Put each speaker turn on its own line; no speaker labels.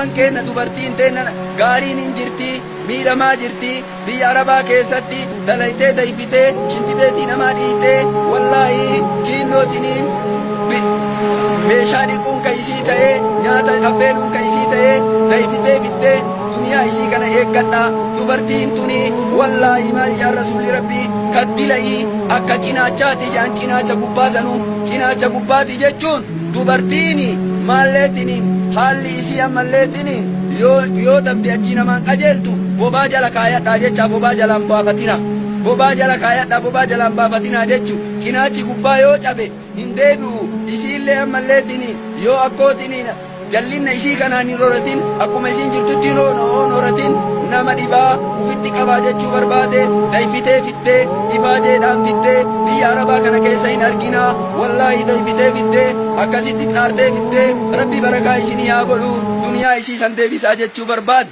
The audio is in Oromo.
Kenna dubartiin teenna gaariin hin jirti miidhamaa jirti biyya arabaa keessatti dalaytee dayfitee shintibeetii namaa dhiitee wallaahi kiinnootiniin meeshaa dhiquun kan isii ta'ee nyaata affeeluun kan isii ta'ee dayfitee fittee duniyaa isii kana eeggadha dubartiin tuni wallaahi maal yaa rasuuli rabbii kaddila'ii akka cinaachaati jaan cinaacha gubbaa sanuu cinaacha gubbaati jechuun dubartiini maalleetiniin haalli isii ammalleetiniin yoo dabde achii namaan qajeeltu bobaa jala kaayadhaa jecha bobaa jalaan baafatina bobaa jala kaayadhaa bobaa jalaan baafatina jechu cinaachi gubbaa yoo cabe hin deebi'u isiillee ammalleetiniin yoo akkootiniin jallinna isii kanaan hin horatin akkuma isiin jirtutti hin horatin nama dhibaa ufitti qabaa jechuu barbaade dayfitee fittee ifaajeedhaan fittee biyya arabaa kana keessa hin arginaa wallaahi dayfitee fittee akkasitti xaartee fittee rabbi barakaa isinii haa godhu duniyaa isii san deebisaa jechuu barbaade.